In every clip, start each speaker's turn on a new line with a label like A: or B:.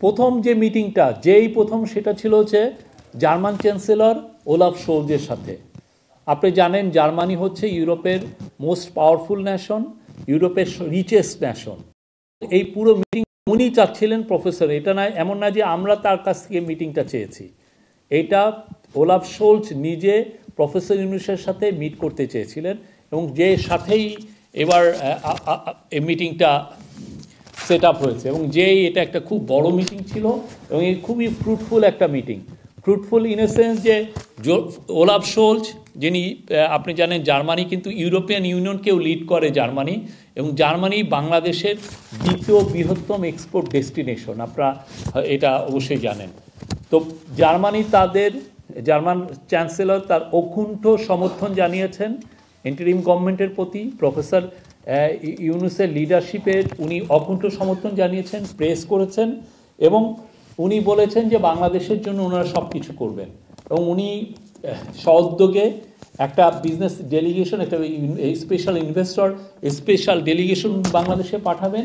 A: প্রথম যে মিটিংটা প্রথম সেটা ছিল হচ্ছে জার্মান চ্যান্সেলর ওলাফ শোলজের সাথে। আপনি জানেন জার্মানি হচ্ছে ইউরোপের মোস্ট পাওয়ারফুল ন্যাশন, ইউরোপের রিচেস্ট ন্যাশন। এই পুরো মিটিং উনি চাচ্ছিলেন প্রফেসর, এটা না এমন না যে আমরা তার কাছ থেকে মিটিংটা চেয়েছি, এটা ওলাফ শোলজ নিজে প্রফেসর ইউনুসের সাথে মিট করতে চেয়েছিলেন এবং যে সাথেই এবার এই মিটিংটা সেট আপ হয়েছে এবং এটা একটা খুব বড় মিটিং ছিল এবং এই খুবই ফ্রুটফুল একটা meeting. Fruitful in a sense যে ওলাফ শোলজ যিনি আপনি জানেন জার্মানি কিন্তু ইউরোপিয়ান ইউনিয়নকেও লিড করে জার্মানি, এবং জার্মানি বাংলাদেশের দ্বিতীয় বৃহত্তম এক্সপোর্ট ডেস্টিনেশন, আপনারা এটা অবশ্যই জানেন। তো জার্মান চ্যান্সেলর তার অকুণ্ঠ সমর্থন জানিয়েছেন ইন্টারিম গভর্নমেন্টের প্রতি, প্রফেসর ইউনুসের লিডারশিপের উনি অকুণ্ঠ সমর্থন জানিয়েছেন, প্রেস করেছেন এবং উনি বলেছেন যে বাংলাদেশের জন্য ওনারা সব কিছু করবেন এবং উনি সউদ্যোগে একটা বিজনেস ডেলিগেশন, একটা স্পেশাল ইনভেস্টর স্পেশাল ডেলিগেশন বাংলাদেশে পাঠাবেন।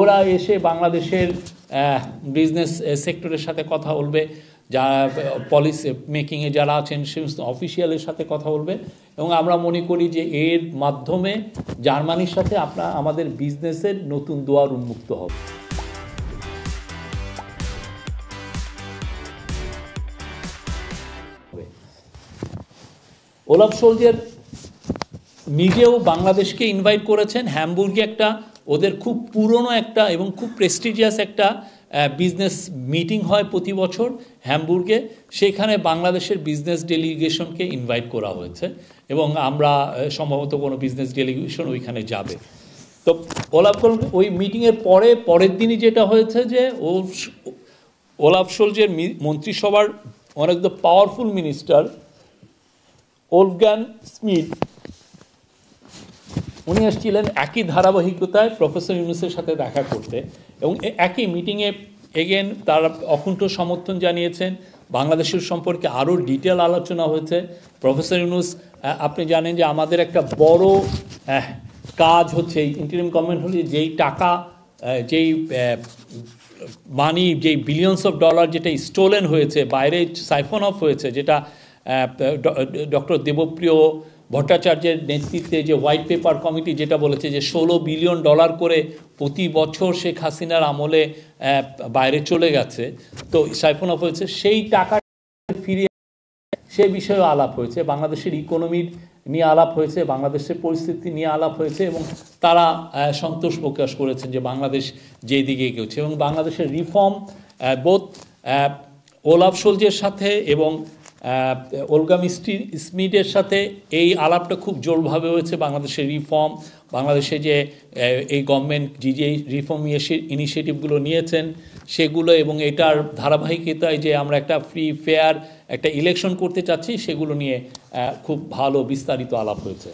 A: ওরা এসে বাংলাদেশের বিজনেস সেক্টরের সাথে কথা বলবে, যারা পলিসি মেকিংয়ে যারা আছেন সমস্ত অফিসিয়ালের সাথে কথা বলবে এবং আমরা মনে করি যে এর মাধ্যমে জার্মানির সাথে আমাদের বিজনেসের নতুন দুয়ার উন্মুক্ত হবে। ওলাফ শোলজের নিজেও বাংলাদেশকে ইনভাইট করেছেন। হ্যামবুর্গে একটা ওদের খুব পুরনো একটা এবং খুব প্রেস্টিজিয়াস একটা বিজনেস মিটিং হয় প্রতি বছর হ্যামবুর্গে, সেখানে বাংলাদেশের বিজনেস ডেলিগেশনকে ইনভাইট করা হয়েছে এবং আমরা সম্ভবত কোনো বিজনেস ডেলিগেশন ওইখানে যাবে। তো ওই মিটিংয়ের পরের দিনই যেটা হয়েছে যে ওলাফ শোলজের মন্ত্রিসভার one of the powerful minister Wolfgang Schmidt উনি এসেছিলেন একই ধারাবাহিকতায় প্রফেসর ইউনুসের সাথে দেখা করতে এবং একই মিটিংয়ে এগেন তারা অকুণ্ঠ সমর্থন জানিয়েছেন। বাংলাদেশের সম্পর্কে আরও ডিটেল আলোচনা হয়েছে। প্রফেসর ইউনুস, আপনি জানেন যে আমাদের একটা বড় কাজ হচ্ছে ইন্টারিম গভর্নমেন্ট হলে যেই টাকা যেই মানি যেই বিলিয়নস অফ ডলার যেটা স্টোলেন হয়েছে, বাইরে সাইফন অফ হয়েছে, যেটা ডক্টর দেবপ্রিয় ভট্টাচার্যের নেতৃত্বে যে হোয়াইট পেপার কমিটি যেটা বলেছে যে 16 বিলিয়ন ডলার করে প্রতি বছর শেখ হাসিনার আমলে বাইরে চলে গেছে, তো সাইফন অফ হয়েছে, সেই টাকা ফিরিয়ে সে বিষয়েও আলাপ হয়েছে। বাংলাদেশের ইকোনমির নিয়ে আলাপ হয়েছে, বাংলাদেশের পরিস্থিতি নিয়ে আলাপ হয়েছে এবং তারা সন্তোষ প্রকাশ করেছেন যে বাংলাদেশ যেই দিকে এগোচ্ছে এবং বাংলাদেশের রিফর্ম বোথ ওলাফ শোলজের সাথে এবং ওলগা স্মিডের সাথে এই আলাপটা খুব জোরভাবে হয়েছে। বাংলাদেশের রিফর্ম, বাংলাদেশে যে এই গভর্নমেন্ট যে রিফর্ম ইনিশিয়েটিভগুলো নিয়েছেন সেগুলো এবং এটার ধারাবাহিকতায় যে আমরা একটা ফ্রি ফেয়ার একটা ইলেকশন করতে চাচ্ছি সেগুলো নিয়ে খুব ভালো বিস্তারিত আলাপ হয়েছে।